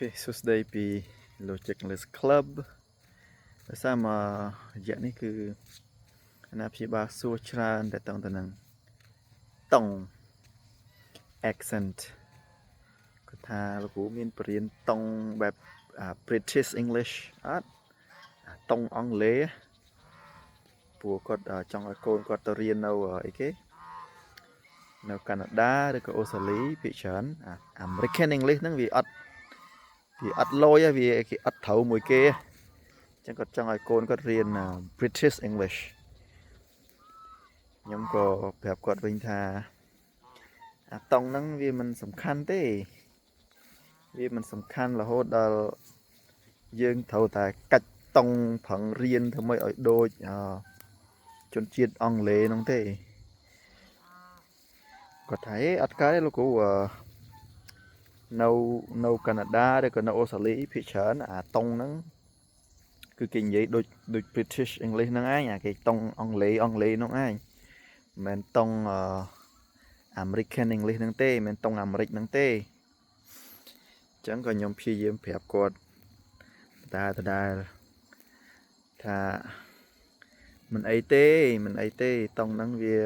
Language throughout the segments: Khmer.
Okay, so today be Logic English Club ដោយសារមករយៈនេះគឺអាណាព្យាបាលសួរច្រើនតែតឹងទៅនឹងតង់ accent គាត់ថាលោកគ្រូមានបរិញ្ញាតង់បែប British English អត់តង់អង់គ្លេសព្រោះគាត់ចង់ឲ្យកូនគាត់ទៅរៀននៅអីគេនៅកាណាដាឬក៏អូស្ត្រាលីភាគច្រើន American English ហ្នឹងវាអត់លយវាគេអត់ត្រូវមួយគេអញ្ចឹងគាត់ចង់ឲ្យកូនគាត់រៀន British English ខ្ញុំក៏ប្រាប់គាត់វិញថាតង់ហ្នឹងវាមិនសំខាន់ទេវាមិនសំខាន់រហូតដល់យើងត្រូវតែកាច់តង់ប្រឹងរៀនធ្វើម៉េចឲ្យដូចជនជាតិអង់គ្លេសហ្នឹងទេគាត់ថាអត់កើតទេលោកគ្រូនៅកាណាដាឬក៏នៅអូស្ត្រាលីភាគច្រើនតង់ហ្នឹងគឺគេនិយាយដូច British English ហ្នឹងឯងគេតង់អង់គ្លេសហ្នឹងឯងមិនមែនតង់American English ហ្នឹងទេមិនមែនតង់អាមេរិកហ្នឹងទេអញ្ចឹងក៏ខ្ញុំព្យាយាមប្រាប់គាត់ដដែលថាមិនអីទេតង់ហ្នឹងវា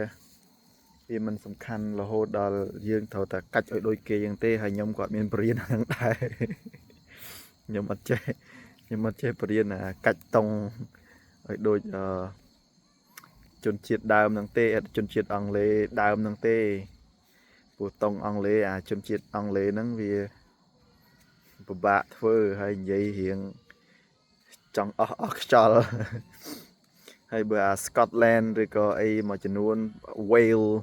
មិនសំខាន់រហូតដល់យើងត្រូវតែកាច់ឲ្យដូចគេយ៉ាងទេហើយខ្ញុំក៏មានបរិញ្ញាហ្នឹងដែរខ្ញុំអត់ចេះបរិញ្ញាកាច់តង់ឲ្យដូចជនជាតិដើមហ្នឹងទេជនជាតិអង់គ្លេសដើមហ្នឹងទេព្រោះតង់អង់គ្លេសជនជាតិអង់គ្លេសហ្នឹងវាពិបាកធ្វើហើយនិយាយរៀងចង់អស់ខ្យល់ហើយបើScotland ឬក៏អីមួយចំនួន Wales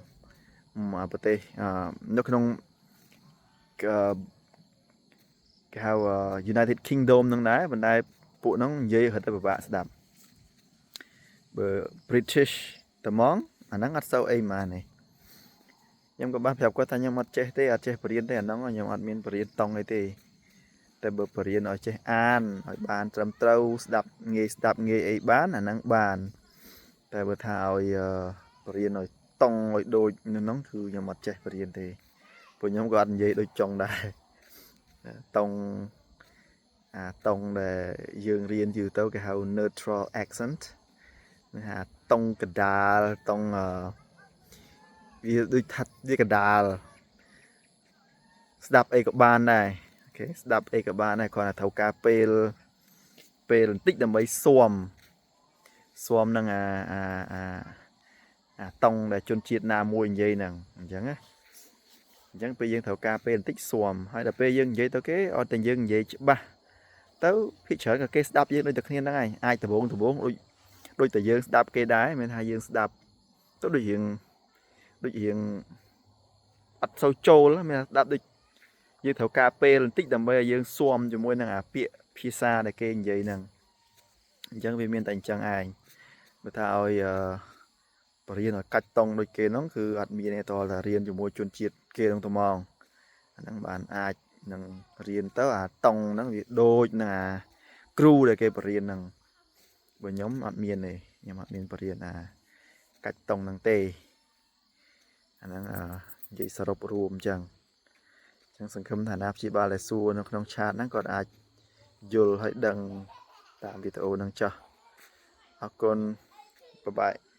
ប្រទេសនៅក្នុងគេហៅ United Kingdom ហ្នឹងដែរប៉ុន្តែពួកហ្នឹងនិយាយរត់ទៅពិបាកស្ដាប់បើ British ត្មងអាហ្នឹងអត់សូវអីហ្មងនេះខ្ញុំក៏បានប្រាប់គាត់ថាខ្ញុំអត់ចេះបរិញ្ញាទេអាហ្នឹងខ្ញុំអត់មានបរិញ្ញាតង់អីទេតែបើបរិញ្ញាឲ្យចេះអានឲ្យបានត្រឹមត្រូវស្ដាប់ងាយអីបានអាហ្នឹងបានតែបើថាឲ្យបរិញ្ញាឲ្យតង់ឲ្យដូចហ្នឹងគឺខ្ញុំអត់ចេះបរិញ្ញាទេព្រោះខ្ញុំក៏អត់និយាយដូចចុងដែរតង់ដែលយើងរៀនយូរទៅគេហៅ neutral accent គេហៅតង់កដាលតង់វាដូចថាវាកដាលស្ដាប់អីក៏បានដែរអូខេស្ដាប់អីក៏បានដែរគ្រាន់តែត្រូវការពេលបន្តិចដើម្បីស៊ាំនឹងតង់ដែលជនជាតិណាមួយនិយាយហ្នឹងអញ្ចឹងពេលយើងត្រូវការពេលបន្តិចស៊ាំហើយដល់ពេលយើងនិយាយទៅគេអត់តែយើងនិយាយច្បាស់ទៅភាគច្រើនក៏គេស្ដាប់យើងដូចតែគ្នាហ្នឹងឯងអាចដំបងដូចតែយើងស្ដាប់គេដែរមិនថាយើងស្ដាប់ទៅដូចរៀងអត់សូវចូលមានស្ដាប់ដូចយើងត្រូវការពេលបន្តិចដើម្បីឲ្យយើងស៊ាំជាមួយនឹងពាក្យភាសាដែលគេនិយាយហ្នឹងអញ្ចឹងវាមានតែអញ្ចឹងឯងបើថាឲ្យបរិញ្ញាឲ្យកាច់តង់ដូចគេហ្នឹងគឺអត់មានទេតតែរៀនជាមួយជនជាតិគេហ្នឹងទៅហ្មងអាហ្នឹងបានអាចនឹងរៀនទៅតង់ហ្នឹងវាដូចនឹងគ្រូដែលគេបរិញ្ញាហ្នឹងបើខ្ញុំអត់មានទេខ្ញុំអត់មានបរិញ្ញាកាច់តង់ហ្នឹងទេអាហ្នឹងនិយាយសរុបរួមអញ្ចឹងសង្ឃឹមថាអាណាព្យាបាលដែលសួរនៅក្នុងឆាតហ្នឹងគាត់អាចយល់ហើយដឹងតាមវីដេអូហ្នឹងចុះអរគុណបាយបាយ